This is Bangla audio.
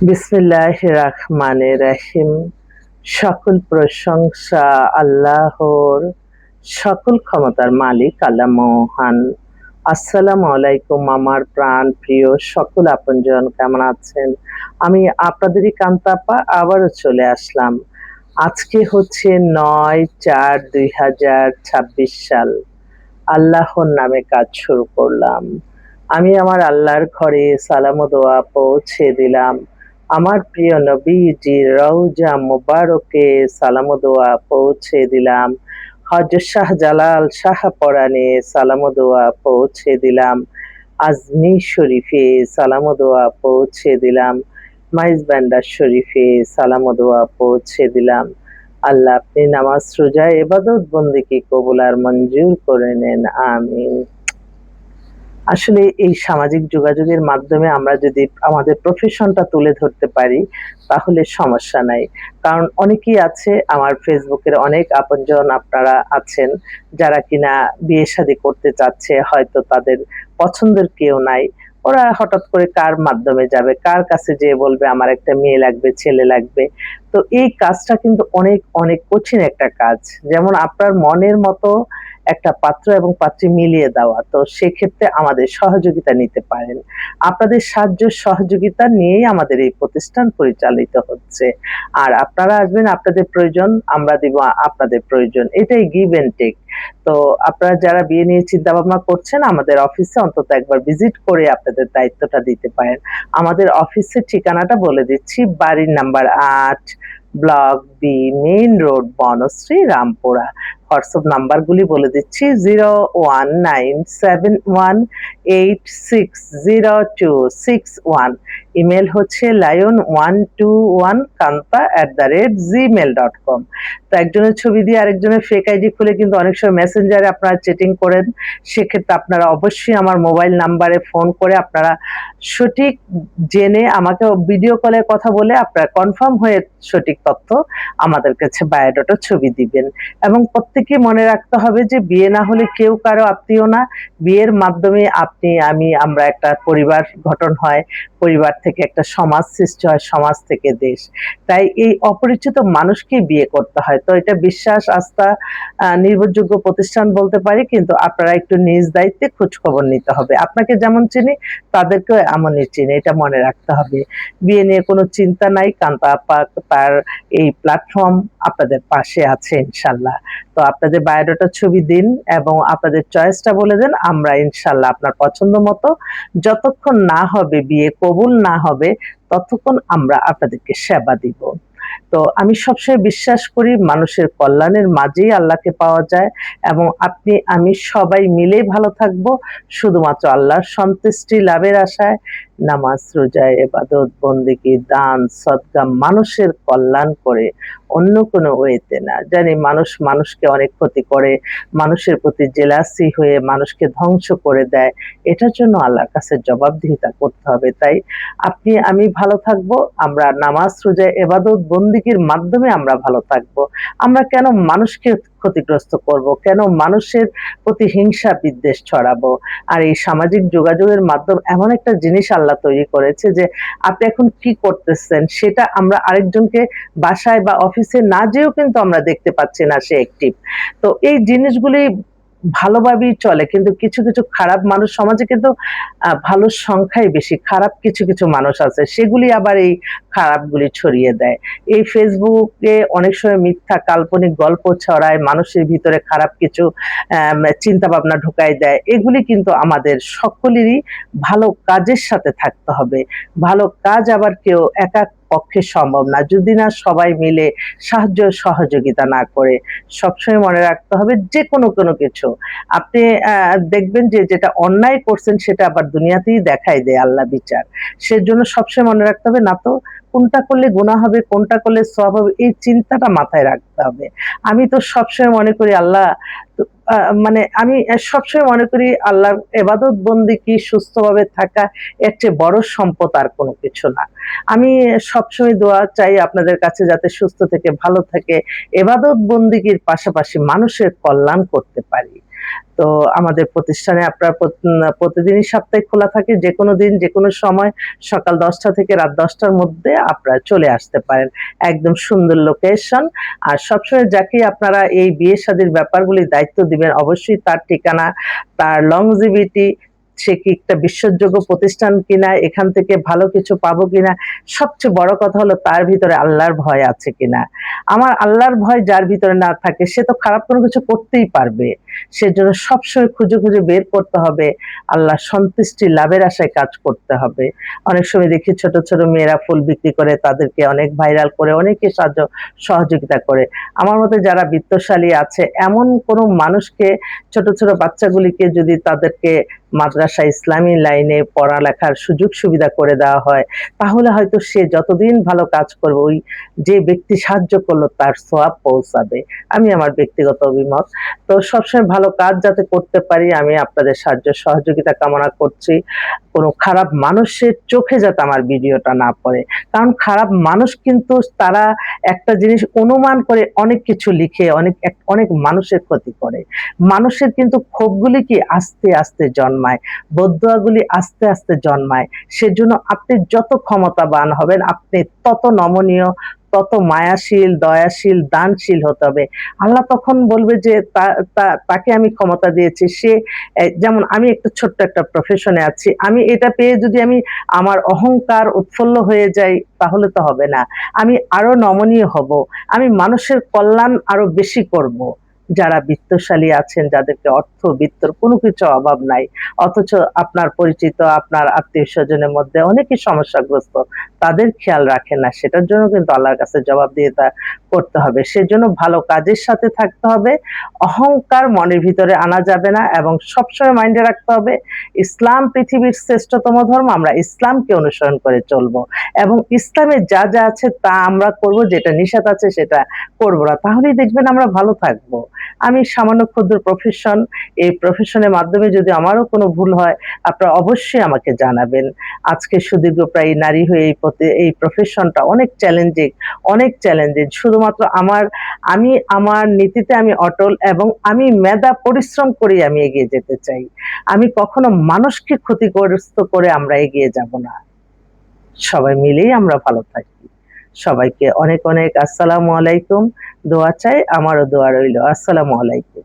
বিসমিল্লাহির রহমানির রহিম। সকল প্রশংসা আল্লাহর, সকল ক্ষমতার মালিক আল্লাহ মহান। আসসালামু আলাইকুম আমার প্রাণ প্রিয় সকল আপনজন, কেমন আছেন? আমি আপনাদেরই কান্তাপা আবারও চলে আসলাম। আজকে হচ্ছে ৯/৪/২০২৬ সাল। আল্লাহর নামে কাজ শুরু করলাম। আমি আমার আল্লাহর ঘরে সালাম ও দোয়া পৌঁছে দিলাম। আমার প্রিয় নবীজির রওজা মুবারকে সালাম ও দোয়া পৌঁছে দিলাম। হযরত শাহজালাল শাহপরানে সালাম ও দোয়া পৌঁছে দিলাম। আজমির শরীফে সালাম ও দোয়া পৌঁছে দিলাম। মাইজবান্ডার শরীফে সালাম ও দোয়া পৌঁছে দিলাম। আল্লাহ আপনি নামাজ রোজা ইবাদত বন্দেগী কবুল আর মঞ্জুর করে নেন, আমিন। আসলে এই সামাজিক যোগাযোগের মাধ্যমে আমরা যদি আমাদের প্রফেশনটা তুলে ধরতে পারি তাহলে সমস্যা নাই। কারণ অনেকেই আছে, আমার ফেসবুকের অনেক আপনজন আপনারা আছেন যারা কিনা বিয়ে শাদী করতে চাচ্ছে, হয়তো তাদের পছন্দের কেউ নাই। ওরা হঠাৎ করে কার মাধ্যমে যাবে, কার কাছে যেয়ে বলবে আমার একটা মেয়ে লাগবে, ছেলে লাগবে। তো এই কাজটা কিন্তু অনেক অনেক কঠিন একটা কাজ। যেমন আপনার মনের মতো একটা পাত্র এবং পাত্রী মিলিয়ে দেওয়া। তো সেক্ষেত্রে আমাদের সহযোগিতা নিতে পারেন। আপনাদের সাহায্য সহযোগিতা নিয়েই আমাদের এই প্রতিষ্ঠান পরিচালিত হচ্ছে। আর আপনারা আসবেন, আপনাদের প্রয়োজন, আমরা দিব আপনাদের প্রয়োজন। এটাই give and take। তো আপনারা যারা বিয়ে নিয়ে চিন্তা ভাবনা করছেন, আমাদের অফিসে অন্তত একবার ভিজিট করে আপনাদের দায়িত্বটা দিতে পারেন। আমাদের অফিসের ঠিকানাটা বলে দিচ্ছি। বাড়ির number ৮, block B, main road, Banasree, Rampura. WhatsApp নাম্বারগুলি বলে দিচ্ছি: 01971860261। ইমেল হচ্ছে lion121kanta@gmail.com। তো একজনের ছবি দিয়ে আরেকজনের ফেক আইডি খুলে কিন্তু অনেক সময় মেসেঞ্জারে আপনারা চ্যাটিং করেন। সেক্ষেত্রে আপনারা অবশ্যই আমার মোবাইল নাম্বারে ফোন করে আপনারা সঠিক জেনে আমাকে ভিডিও কলে কথা বলে আপনারা কনফার্ম হয়ে সঠিক তথ্য আমাদের কাছে বায়োডাটা ছবি দিবেন। এবং প্রত্যেকে মনে রাখতে হবে যে বিয়ে না হলে কেউ কারো আত্মীয় না। বিয়ের মাধ্যমে আপনি, আমি, আমরা একটা পরিবার গঠন হয়। পরিবার থেকে একটা সমাজ সৃষ্টি হয়, সমাজ থেকে দেশ। তাই এই অপরিচিত মানুষকেই বিয়ে করতে হয়। তো এটা বিশ্বাস, আস্থা, নির্ভরযোগ্য প্রতিষ্ঠান বলতে পারি, কিন্তু আপনারা একটু নিজ দায়িত্বে খোঁজখবর নিতে হবে। আপনাকে যেমন চিনি তাদেরকেও এমনই চিনি, এটা মনে রাখতে হবে। বিয়ে নিয়ে কোনো চিন্তা নাই, কান্তা আপা তার এই প্ল্যাটফর্ম আপনাদের পাশে আছে ইনশাল্লাহ। তো আপনাদের বায়োডাটার ছবি দিন এবং আপনাদের চয়েসটা বলে দেন। আমরা ইনশাল্লাহ আপনার পছন্দ মতো, যতক্ষণ না হবে বিয়ে কবুল না হবে ততক্ষণ আমরা আপনাদেরকে সেবা দিব। তো আমি সবসময় বিশ্বাস করি মানুষের কল্যাণের মাঝেই আল্লাহকে পাওয়া যায়, এবং আপনি আমি সবাই মিলেই ভালো থাকবো শুধুমাত্র আল্লাহর সন্তুষ্টি লাভের আশায়। নামাজ রোজা ইবাদত বন্দেগী দান সদকা মানুষের কল্যাণ করে, অন্য কোনো ওয়েতে না। জানি মানুষ মানুষকে অনেক ক্ষতি করে, মানুষের প্রতি জেলাসি হয়ে মানুষকে ধ্বংস করে দেয়। এটার জন্য আল্লাহর কাছে জবাবদিহিতা করতে হবে। তাই আপনি আমি ভালো থাকবো, আমরা নামাজ রোজা ইবাদত বন্দেগীর মাধ্যমে আমরা ভালো থাকবো। আমরা কেন মানুষকে ক্ষতিগ্রস্ত করব? কেন মানুষের প্রতি হিংসা বিদ্বেষ ছড়াবো? আর এই সামাজিক যোগাযোগের মাধ্যম এমন একটা জিনিস আল্লাহ তৈরি করেছে যে আপনি এখন কি করতেছেন সেটা আমরা আরেকজনকে বাসায় বা অফিসে না যেয়েও কিন্তু আমরা দেখতে পাচ্ছি না সে অ্যাক্টিভ। তো এই জিনিসগুলি ভালোভাবেই চলে, কিন্তু কিছু কিছু খারাপ মানুষ সমাজে কিন্তু ভালোর সংখ্যাই বেশি, খারাপ কিছু কিছু মানুষ আছে সেগুলি আবার এই খারাপগুলি ছড়িয়ে দেয়। এই ফেসবুকে অনেক সময় মিথ্যা কাল্পনিক গল্প ছড়ায়, মানুষের ভিতরে খারাপ কিছু চিন্তা ভাবনা ঢুকাই দেয়। এগুলি কিন্তু আমাদের সকলেরই ভালো কাজের সাথে থাকতে হবে। ভালো কাজ আবার কেউ একা পক্ষে সম্ভব না যদি না সবাই মিলে সাহায্য সহযোগিতা না করে। সবসময় মনে রাখতে হবে যে কোনো কোনো কিছু আপনি দেখবেন যে যেটা অন্যায় করছেন সেটা আবার দুনিয়াতেই দেখাই দেয় আল্লাহ বিচার। সেজন্য সবসময় মনে রাখতে হবে না তো কোনটা করলে গুনাহ হবে, কোনটা করলে সওয়াব হবে, এই চিন্তাটা মাথায় রাখতে হবে। আমি তো সবসময় মনে করি আল্লাহ, তো মানে আমি সবসময় মনে করি আল্লাহর ইবাদত বন্দেগী সুস্থভাবে থাকা এর চেয়ে বড় সম্পদ আর কোনো কিছু না। আমি সবসময় দোয়া চাই আপনাদের কাছে যাতে সুস্থ থেকে ভালো থাকে, ইবাদত বন্দেগীর পাশাপাশি মানুষের কল্যাণ করতে পারি। তো আমাদের প্রতিষ্ঠানে আপনার প্রতিদিনই সাপ্তাহিক খোলা থাকে, যেকোনো দিন যেকোনো সময় সকাল 10টা থেকে রাত 10টার মধ্যে আপনারা চলে আসতে পারেন। একদম সুন্দর লোকেশন। আর সবসময় যাকে আপনারা এই বিয়ে শাদীর ব্যাপারগুলি দায়িত্ব দিবেন অবশ্যই তার ঠিকানা, তার longevity, সে কি একটা বিশ্বাসযোগ্য প্রতিষ্ঠান কিনা, এখান থেকে ভালো কিছু পাবো কিনা, সবচেয়ে বড় কথা হলো তার ভিতরে আল্লাহর ভয় আছে কিনা। আমার আল্লাহর ভয় যার ভিতরে না থাকে সে তো খারাপ কোনো কিছু করতেই পারবে। সেজন্য সবসময় খুঁজে খুঁজে বের করতে হবে, আল্লাহর সন্তুষ্টি লাভের আশায় কাজ করতে হবে। অনেক সময় দেখি ছোট ছোট মেয়েরা ফুল বিক্রি করে, তাদেরকে অনেক ভাইরাল করে, অনেকে সহযোগিতা করে। আমার মতে যারা বিত্তশালী আছে এমন কোনো মানুষকে, ছোট ছোট বাচ্চাগুলিকে যদি তাদেরকে মাদ্রাসা ইসলামী লাইনে পড়ালেখার সুযোগ সুবিধা করে দেওয়া হয়, তাহলে হয়তো সে যতদিন ভালো কাজ করবে ওই যে ব্যক্তি সাহায্য করলো তার সওয়াব পৌঁছাবে। আমি আমার ব্যক্তিগত অভিমত। তো সবসময় ভালো কাজ যাতে করতে পারি আমি আপনাদের সাহায্য সহযোগিতা কামনা করছি। কোনো খারাপ মানুষের চোখে যাতে আমার ভিডিওটা না পড়ে। কারণ খারাপ মানুষ কিন্তু তারা একটা জিনিস অনুমান করে অনেক কিছু লিখে অনেক মানুষের ক্ষতি করে। মানুষের কিন্তু ক্ষোভগুলি কি আস্তে আস্তে জন্মায়, বদদোয়াগুলি আস্তে আস্তে জন্মায়। সেজন্য আপনি যত ক্ষমতাবান হবেন আপনি তত নমনীয়, তত মায়াশীল, দয়াশীল, দানশীল হতে হবে। আল্লাহ তখন বলবে যে তাকে আমি ক্ষমতা দিয়েছি। সে যেমন আমি একটা ছোট্ট একটা প্রফেশনে আছি। আমি এটা পেয়ে যদি আমি আমার অহংকার উৎফুল্ল হয়ে যাই তাহলে তো হবে না। আমি আরো নমনীয় হব। আমি মানুষের কল্যাণ আরো বেশি করব। যারা বিত্তশালী আছেন, যাদেরকে বিত্তর কোনো কিছু অভাব নাই, অথচ আপনার পরিচিত, আপনার আত্মীয়-স্বজনের মধ্যে অনেকেই সমস্যাগ্রস্ত, তাদের খেয়াল রাখেন না। সেটার জন্য কিন্তু আল্লাহর কাছে জবাবদিহিতা করতে হবে। সেজন্য ভালো কাজের সাথে থাকতে হবে। অহংকার মনের ভিতরে আনা যাবে না এবং সবসময় মাইন্ডে রাখতে হবে ইসলাম পৃথিবীর শ্রেষ্ঠতম ধর্ম। আমরা ইসলামকে অনুসরণ করে চলবো এবং ইসলামে যা যা আছে তা আমরা করব, যেটা নিষেধ আছে সেটা করব না। তাহলেই দেখবেন আমরা ভালো থাকবো। আমি সামান্য ক্ষুদ্র প্রফেশন, এই প্রফেশনের মাধ্যমে যদি আমারও কোনো ভুল হয় আপনারা অবশ্যই আমাকে জানাবেন। আজকে সুদীর্ঘপ্রায়ী নারী হয়ে এই প্রফেশনটা অনেক চ্যালেঞ্জিং। শুধুমাত্র আমি আমার নীতিতে আমি অটল এবং আমি মেধা পরিশ্রম করেই আমি এগিয়ে যেতে চাই। আমি কখনো মানুষকে ক্ষতিগ্রস্ত করে আমরা এগিয়ে যাব না। সবাই মিলেই আমরা ভালো থাকি। সবাইকে অনেক অনেক আসসালামু আলাইকুম। দোয়া চাই, আমারও দোয়া রইল। আসসালামু আলাইকুম।